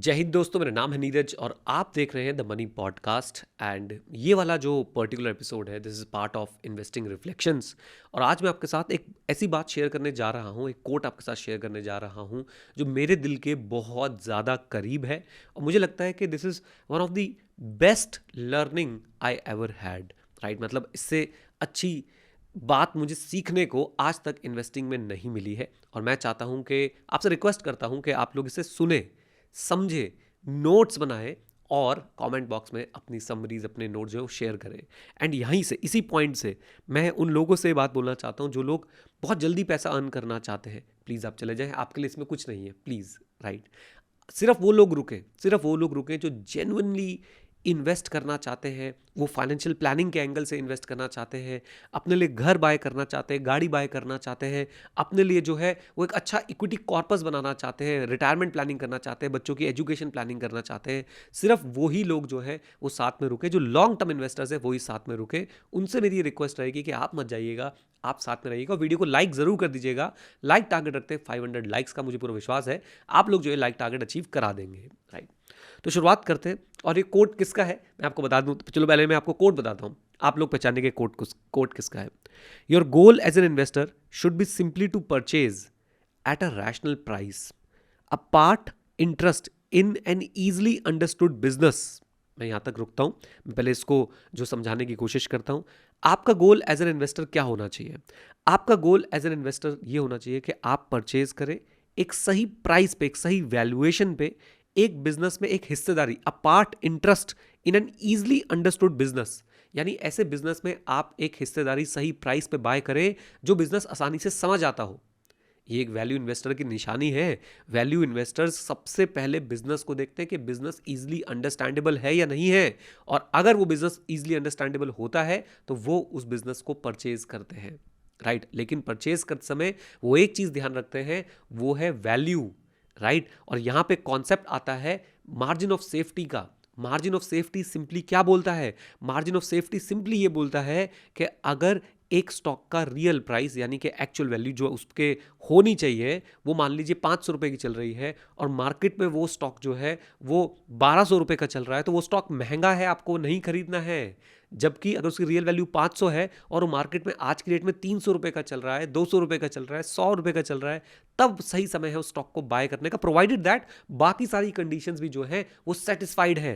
जय हिंद दोस्तों, मेरा नाम है नीरज और आप देख रहे हैं द मनी पॉडकास्ट। एंड ये वाला जो पर्टिकुलर एपिसोड है, this is part of investing reflections. और आज मैं आपके साथ एक ऐसी बात शेयर करने जा रहा हूँ, एक कोट आपके साथ शेयर करने जा रहा हूँ जो मेरे दिल के बहुत ज़्यादा करीब है। और मुझे लगता है कि this is one of the best learning I ever had. Right, मतलब इससे अच्छी बात मुझे सीखने को आज तक इन्वेस्टिंग में नहीं मिली है। और मैं चाहता हूँ कि आपसे रिक्वेस्ट करता हूँ कि आप लोग इसे सुने, समझे, नोट्स बनाए और कमेंट बॉक्स में अपनी समरीज, अपने नोट जो है वो शेयर करें। एंड यहीं से, इसी पॉइंट से मैं उन लोगों से बात बोलना चाहता हूँ जो लोग बहुत जल्दी पैसा अर्न करना चाहते हैं। प्लीज़ आप चले जाएं, आपके लिए इसमें कुछ नहीं है, प्लीज़। राइट, सिर्फ वो लोग रुकें जो जेन्युइनली इन्वेस्ट करना चाहते हैं, वो फाइनेंशियल प्लानिंग के एंगल से इन्वेस्ट करना चाहते हैं, अपने लिए घर बाय करना चाहते हैं, गाड़ी बाय करना चाहते हैं, अपने लिए जो है वो एक अच्छा इक्विटी कॉर्पस बनाना चाहते हैं, रिटायरमेंट प्लानिंग करना चाहते हैं, बच्चों की एजुकेशन प्लानिंग करना चाहते हैं। सिर्फ वही लोग जो है वो साथ में रुके, जो लॉन्ग टर्म इन्वेस्टर्स है वही साथ में रुके। उनसे मेरी रिक्वेस्ट रहेगी कि आप मत जाइएगा, आप साथ में रहिएगा। वीडियो को लाइक ज़रूर कर दीजिएगा। लाइक टारगेट रखते हैं 500 लाइक्स का, मुझे पूरा विश्वास है आप लोग जो है लाइक टारगेट अचीव करा देंगे। राइट, तो शुरुआत करते हैं। और ये कोट किसका है मैं आपको बता दूं। तो चलो पहले मैं आपको कोट बताता हूं, आप लोग पहचानेंगे कोट किसका है। Your goal as an investor should be simply to purchase at a rational price a part interest in an easily understood business. मैं यहां तक रुकता हूं, मैं पहले इसको जो समझाने की कोशिश करता हूं। आपका गोल एज एन इन्वेस्टर क्या होना चाहिए? आपका गोल एज एन इन्वेस्टर ये होना चाहिए कि आप परचेज करें एक सही प्राइस पे, एक सही वैल्यूएशन पे, एक बिजनेस में एक हिस्सेदारी, अ part interest in an easily understood business. यानी ऐसे बिजनेस में आप एक हिस्सेदारी सही प्राइस पे बाय करें जो बिजनेस आसानी से समझ आता हो। ये एक वैल्यू इन्वेस्टर की निशानी है। वैल्यू इन्वेस्टर्स सबसे पहले बिजनेस को देखते हैं कि बिजनेस इजीली अंडरस्टैंडेबल है या नहीं है, और अगर वो बिजनेस इजीली अंडरस्टैंडेबल होता है तो वो उस बिजनेस को परचेज करते हैं। राइट, लेकिन परचेज करते समय वो एक चीज ध्यान रखते हैं, वो है वैल्यू। राइट, और यहां पे कॉन्सेप्ट आता है मार्जिन ऑफ सेफ्टी का। मार्जिन ऑफ सेफ्टी सिंपली क्या बोलता है? मार्जिन ऑफ सेफ्टी सिंपली ये बोलता है कि अगर एक स्टॉक का रियल प्राइस यानी कि एक्चुअल वैल्यू जो उसके होनी चाहिए, वो मान लीजिए 500 रुपये की चल रही है और मार्केट में वो स्टॉक जो है वो 1200 रुपये का चल रहा है, तो वो स्टॉक महंगा है, आपको नहीं खरीदना है। जबकि अगर उसकी रियल वैल्यू 500 है और वो मार्केट में आज की डेट में 300 रुपये का चल रहा है, 200 रुपये का चल रहा है, 100 रुपये का चल रहा है, तब सही समय है उस स्टॉक को बाय करने का, प्रोवाइडेड दैट बाकी सारी कंडीशंस भी जो है वो सेटिस्फाइड है।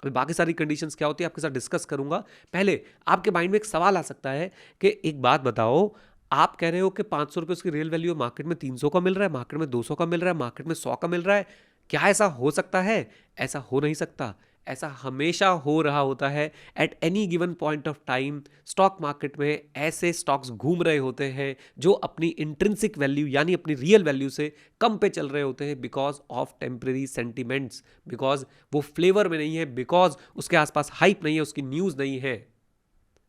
अभी बाकी सारी कंडीशंस क्या होती है आपके साथ डिस्कस करूंगा। पहले आपके माइंड में एक सवाल आ सकता है कि एक बात बताओ, आप कह रहे हो कि 500 रुपये उसकी रियल वैल्यू है, मार्केट में 300 का मिल रहा है, मार्केट में 200 का मिल रहा है, मार्केट में 100 का मिल रहा है। क्या ऐसा हो सकता है? ऐसा हो नहीं सकता। ऐसा हमेशा हो रहा होता है। At any given point of time stock market में ऐसे स्टॉक्स घूम रहे होते हैं जो अपनी इंट्रिंसिक वैल्यू यानी अपनी रियल वैल्यू से कम पे चल रहे होते हैं, because of temporary sentiments, because वो फ्लेवर में नहीं है, बिकॉज उसके आसपास हाइप नहीं है, उसकी न्यूज़ नहीं है।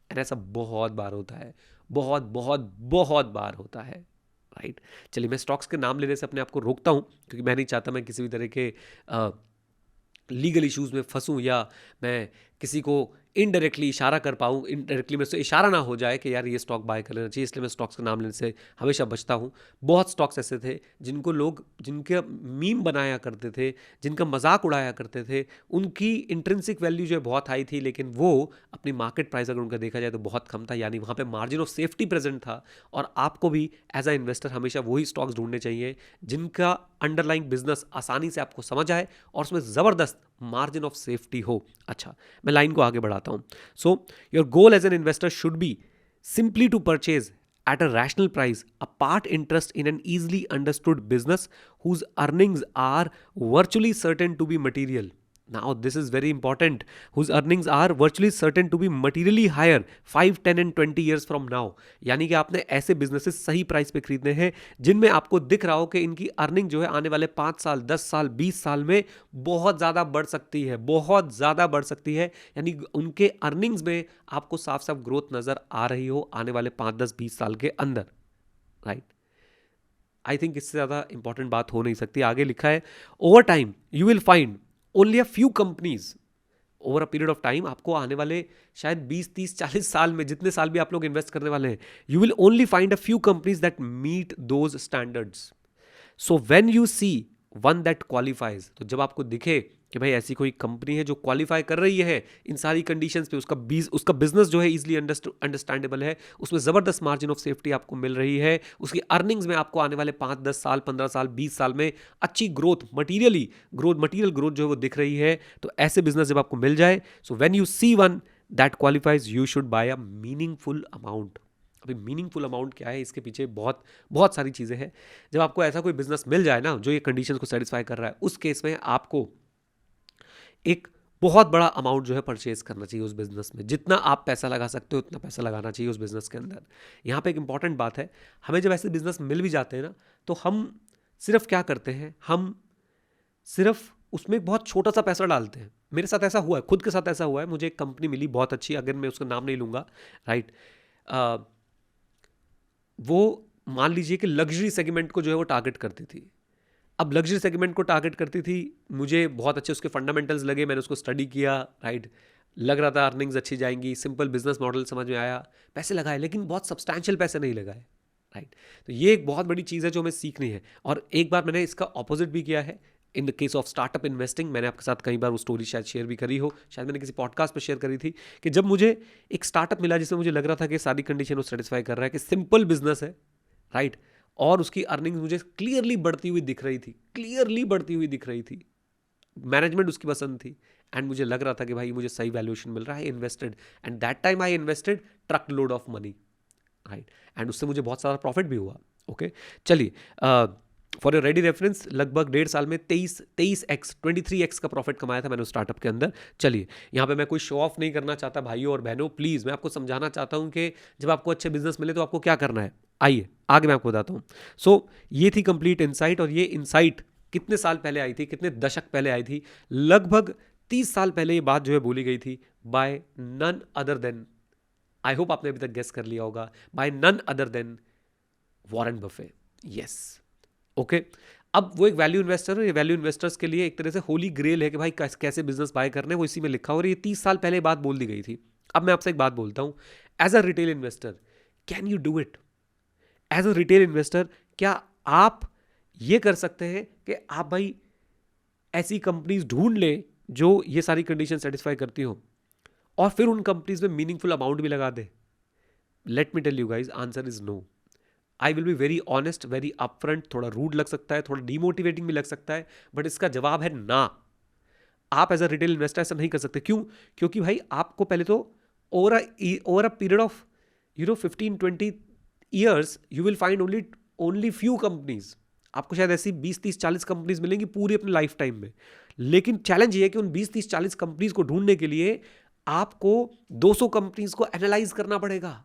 एंड ऐसा बहुत बार होता है, बहुत बहुत बहुत बार होता है। राइट, चलिए मैं स्टॉक्स के नाम लेने से अपने आप को रोकता हूं, क्योंकि मैं नहीं चाहता मैं किसी भी तरह के लीगल इश्यूज़ में फंसूं, या मैं किसी को इनडायरेक्टली इशारा कर पाऊँ, इनडायरेक्टली मेरे से इशारा ना हो जाए कि यार ये स्टॉक बाय कर लेना चाहिए। इसलिए मैं स्टॉक्स का नाम लेने से हमेशा बचता हूँ। बहुत स्टॉक्स ऐसे थे जिनको लोग, जिनके मीम बनाया करते थे, जिनका मजाक उड़ाया करते थे, उनकी इंट्रिंसिक वैल्यू जो है बहुत हाई थी, लेकिन वो अपनी मार्केट प्राइस अगर उनका देखा जाए तो बहुत कम था। यानी वहाँ पे मार्जिन ऑफ सेफ्टी प्रेजेंट था। और आपको भी एज अ इन्वेस्टर हमेशा वही स्टॉक्स ढूंढने चाहिए जिनका अंडरलाइंग बिजनेस आसानी से आपको समझ आए और उसमें ज़बरदस्त मार्जिन ऑफ सेफ्टी हो। अच्छा, मैं लाइन को आगे बढ़ाता हूं। So your goal as an investor should be simply to purchase at a rational price a part interest in an easily understood business whose earnings are virtually certain to be material. Now this is very important, whose earnings are virtually certain to be materially higher 5, 10 and 20 years from now. यानी कि आपने ऐसे businesses सही price पे खरीदने हैं जिनमें आपको दिख रहा हो कि इनकी अर्निंग जो है आने वाले 5 साल, 10 साल, 20 साल में बहुत ज़्यादा बढ़ सकती है, बहुत ज़्यादा बढ़ सकती है। यानी उनके अर्निंग्स में आपको साफ साफ ग्रोथ नज़र आ रही हो आने वाले 5, 10, 20 साल के अंदर। राइट, आई थिंक इससे ज़्यादा इंपॉर्टेंट बात हो नहीं सकती। आगे लिखा है, over time you will find only a few companies. Over a period of time, आपको आने वाले शायद 20, 30, 40 साल में, जितने साल भी आप लोग इन्वेस्ट करने वाले हैं, you will only find a few companies that meet those standards. So when you see one that qualifies. तो जब आपको दिखे कि भाई ऐसी कोई कंपनी है जो क्वालिफाई कर रही है इन सारी कंडीशंस पे, उसका बिजनेस जो है इजीली अंडरस्टैंडेबल है, उसमें ज़बरदस्त मार्जिन ऑफ सेफ्टी आपको मिल रही है, उसकी अर्निंग्स में आपको आने वाले 5-10 साल 15 साल 20 साल में अच्छी ग्रोथ, मटीरियल ग्रोथ जो है वो दिख रही है, तो ऐसे बिजनेस जब आपको मिल जाए, so when you see one that qualifies you should buy a meaningful amount. अभी मीनिंगफुल अमाउंट क्या है, इसके पीछे बहुत बहुत सारी चीज़ें हैं। जब आपको ऐसा कोई बिजनेस मिल जाए ना जो ये कंडीशन को सेटिस्फाई कर रहा है, उस केस में आपको एक बहुत बड़ा अमाउंट जो है परचेज करना चाहिए उस बिजनेस में। जितना आप पैसा लगा सकते हो उतना पैसा लगाना चाहिए उस बिजनेस के अंदर। यहाँ पे एक इंपॉर्टेंट बात है, हमें जब ऐसे बिजनेस मिल भी जाते हैं ना, तो हम सिर्फ क्या करते हैं, हम सिर्फ उसमें एक बहुत छोटा सा पैसा डालते हैं। मेरे साथ ऐसा हुआ है, खुद के साथ ऐसा हुआ है। मुझे एक कंपनी मिली बहुत अच्छी, अगर मैं उसका नाम नहीं लूँगा, राइट। वो मान लीजिए कि लग्जरी सेगमेंट को जो है वो टारगेट करती थी। अब लग्जरी सेगमेंट को टारगेट करती थी, मुझे बहुत अच्छे उसके फंडामेंटल्स लगे, मैंने उसको स्टडी किया, राइट। लग रहा था अर्निंग्स अच्छी जाएंगी, सिंपल बिजनेस मॉडल समझ में आया, पैसे लगाए, लेकिन बहुत सब्सटैंशियल पैसे नहीं लगाए, राइट। तो ये एक बहुत बड़ी चीज़ है जो हमें सीखनी है। और एक बार मैंने इसका ऑपोजिट भी किया है in the case of startup investing. मैंने आपके साथ कई बार वो स्टोरी शायद शेयर भी करी हो, शायद मैंने किसी पॉडकास्ट पर शेयर करी थी, कि जब मुझे एक स्टार्टअप मिला जिसमें मुझे लग रहा था कि सारी कंडीशन वो सेटिस्फाई कर रहा है, कि सिंपल बिजनेस है, राइट, और उसकी अर्निंग्स मुझे क्लियरली बढ़ती हुई दिख रही थी, मैनेजमेंट उसकी पसंद थी, एंड मुझे लग रहा था कि भाई मुझे सही वैल्यूएशन मिल रहा है, invested, and that time I invested truck load of money, right, and उससे मुझे बहुत सारा प्रॉफिट भी हुआ। ओके, चलिए, फॉर योर रेडी रेफरेंस, लगभग 1.5 साल में 23x का प्रॉफिट कमाया था मैंने उस स्टार्टअप के अंदर। चलिए, यहाँ पे मैं कोई शो ऑफ नहीं करना चाहता भाइयों और बहनों, प्लीज़ मैं आपको समझाना चाहता हूँ कि जब आपको अच्छे बिजनेस मिले तो आपको क्या करना है। आइए आगे मैं आपको बताता हूँ। सो ये थी कंप्लीट इनसाइट, और ये इनसाइट कितने साल पहले आई थी, कितने दशक पहले आई थी? लगभग 30 साल पहले ये बात जो है बोली गई थी by none other than, I hope आपने अभी तक गेस कर लिया होगा, by none other than Warren Buffett. Yes, okay. अब वो एक वैल्यू इन्वेस्टर है, ये वैल्यू इन्वेस्टर्स के लिए एक तरह से होली ग्रेल है कि भाई कैसे बिजनेस बाय करने, वो इसी में लिखा हो, और ये 30 साल पहले बात बोल दी गई थी। अब मैं आपसे एक बात बोलता हूँ, as a retail investor can you do it? As a retail investor क्या आप ये कर सकते हैं कि आप भाई ऐसी कंपनीज ढूंढ लें जो ये सारी कंडीशन सेटिस्फाई करती हो, और फिर उन कंपनीज में मीनिंगफुल अमाउंट भी लगा दे? Let me tell you guys, answer is no. I will be very honest, very upfront, थोड़ा रूड लग सकता है, थोड़ा डीमोटिवेटिंग भी लग सकता है, बट इसका जवाब है ना। आप एज अ रिटेल इन्वेस्टर ऐसा नहीं कर सकते। क्यों? क्योंकि भाई आपको पहले तो over a period of 15-20 years you will find only few companies. आपको शायद ऐसी 20-30-40 कंपनीज मिलेंगी पूरी अपने लाइफ टाइम में, लेकिन चैलेंज ये है कि उन 20-30-40 कंपनीज को ढूंढने के लिए आपको 200 कंपनीज को एनालाइज करना पड़ेगा।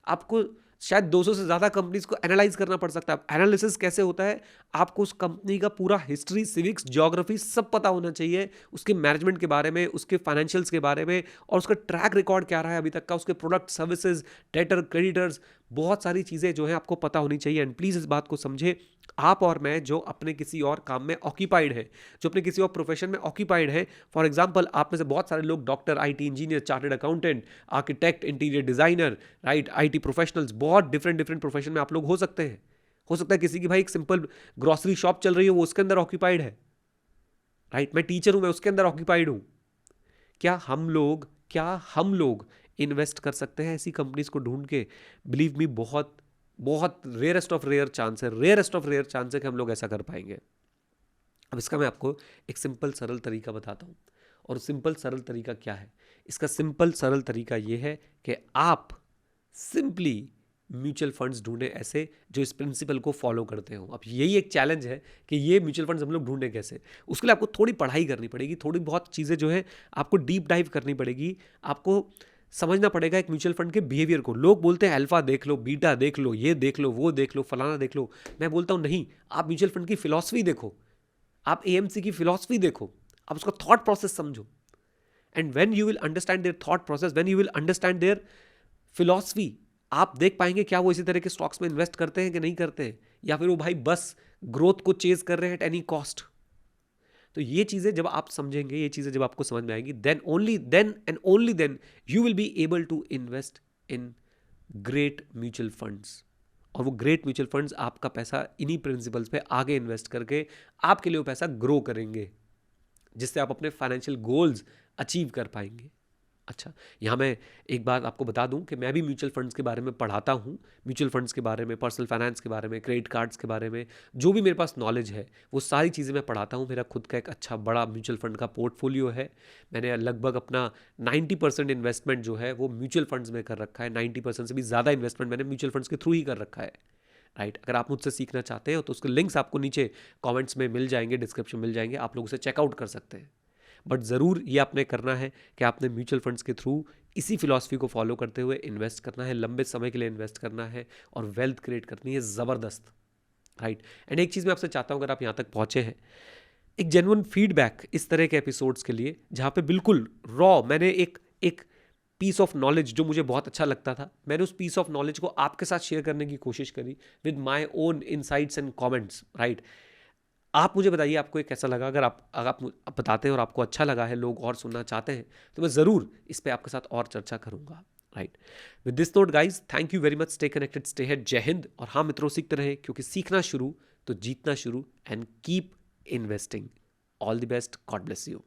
आपको शायद 200 से ज़्यादा कंपनीज को एनालाइज करना पड़ सकता है। एनालिसिस कैसे होता है? आपको उस कंपनी का पूरा हिस्ट्री, सिविक्स, ज्योग्राफी सब पता होना चाहिए, उसके मैनेजमेंट के बारे में, उसके फाइनेंशियल्स के बारे में, और उसका ट्रैक रिकॉर्ड क्या रहा है अभी तक का, उसके प्रोडक्ट, सर्विसेज, डेटर, क्रेडिटर्स, बहुत सारी चीज़ें जो है आपको पता होनी चाहिए। एंड प्लीज़ इस बात को समझे, आप और मैं जो अपने किसी और काम में ऑक्यूपाइड है, जो अपने किसी और प्रोफेशन में ऑक्यूपाइड है, फॉर एग्जाम्पल आप में से बहुत सारे लोग doctor, IT engineer, chartered accountant, architect, interior designer, right, IT professionals, बहुत डिफरेंट प्रोफेशन में आप लोग हो सकते हैं। हो सकता है किसी की भाई एक सिंपल ग्रोसरी शॉप चल रही है, वो उसके अंदर ऑक्यूपाइड है, राइट। मैं टीचर हूं, मैं उसके अंदर ऑक्यूपाइड हूं। क्या हम लोग इन्वेस्ट कर सकते हैं ऐसी कंपनीज को ढूंढ के? बिलीव मी, बहुत बहुत रेयरेस्ट ऑफ रेयर चांस है कि हम लोग ऐसा कर पाएंगे। अब इसका मैं आपको एक सिंपल सरल तरीका बताता हूं, और सिंपल सरल तरीका क्या है? इसका सिंपल सरल तरीका यह है कि आप सिंपली म्यूचुअल फंड्स ढूंढें ऐसे जो इस प्रिंसिपल को फॉलो करते हो। अब यही एक चैलेंज है कि ये म्यूचुअल फंड्स हम लोग ढूंढें कैसे। उसके लिए आपको थोड़ी पढ़ाई करनी पड़ेगी, थोड़ी बहुत चीज़ें जो है आपको डीप डाइव करनी पड़ेगी, आपको समझना पड़ेगा एक म्यूचुअल फंड के बिहेवियर को। लोग बोलते हैं अल्फा देख लो, बीटा देख लो, ये देख लो, वो देख लो, फलाना देख लो। मैं बोलता हूँ नहीं, आप म्यूचुअल फंड की फिलॉसफी देखो, आप AMC की फिलॉसफी देखो, आप उसका थॉट प्रोसेस समझो। And when you will understand their thought process, when you will understand their philosophy, आप देख पाएंगे क्या वो इसी तरह के स्टॉक्स में इन्वेस्ट करते हैं कि नहीं करते हैं, या फिर वो भाई बस ग्रोथ को चेज कर रहे हैं एट एनी कॉस्ट। तो ये चीज़ें जब आप समझेंगे, ये चीज़ें जब आपको समझ में आएंगी, then only then you will be able to invest in great mutual funds. और वो ग्रेट म्यूचुअल फंड्स आपका पैसा इन्हीं प्रिंसिपल्स पे आगे इन्वेस्ट करके आपके लिए वो पैसा ग्रो करेंगे, जिससे आप अपने फाइनेंशियल गोल्स अचीव कर पाएंगे। अच्छा, यहाँ मैं एक बात आपको बता दूं कि मैं भी म्यूचुअल फंड्स के बारे में पढ़ाता हूँ। म्यूचुअल फंड्स के बारे में, पर्सनल फाइनेंस के बारे में, क्रेडिट कार्ड्स के बारे में, जो भी मेरे पास नॉलेज है वो सारी चीज़ें मैं पढ़ाता हूँ। मेरा खुद का एक अच्छा बड़ा म्यूचुअल फंड का पोर्टफोलियो है। मैंने लगभग अपना 90% इन्वेस्टमेंट जो है वो म्यूचुअल फंड्स में कर रखा है। 90% से भी ज़्यादा इन्वेस्टमेंट मैंने म्यूचुअल फंड्स के थ्रू ही कर रखा है। राइट, अगर आप मुझसे सीखना चाहते हो तो उसके लिंक्स आपको नीचे कमेंट्स में मिल जाएंगे, डिस्क्रिप्शन मिल जाएंगे, आप लोग उसे चेकआउट कर सकते हैं। बट ज़रूर ये आपने करना है कि आपने म्यूचुअल फंड्स के थ्रू इसी फिलॉसफी को फॉलो करते हुए इन्वेस्ट करना है, लंबे समय के लिए इन्वेस्ट करना है और वेल्थ क्रिएट करनी है ज़बरदस्त। राइट, एंड एक चीज़ मैं आपसे चाहता हूँ, अगर आप यहाँ तक पहुँचे हैं, एक जेन्युइन फीडबैक इस तरह के एपिसोड्स के लिए जहाँ पे बिल्कुल रॉ मैंने एक एक पीस ऑफ नॉलेज जो मुझे बहुत अच्छा लगता था, मैंने उस पीस ऑफ नॉलेज को आपके साथ शेयर करने की कोशिश करी with my own insights and comments. Right, आप मुझे बताइए आपको ये कैसा लगा। अगर आप बताते हैं और आपको अच्छा लगा है, लोग और सुनना चाहते हैं, तो मैं ज़रूर इस पे आपके साथ और चर्चा करूंगा। Right, with this note guys, thank you very much, stay connected, stay head, जय हिंद। और हाँ मित्रों, सीखते रहें, क्योंकि सीखना शुरू तो जीतना शुरू, and keep investing. All the best, God bless you.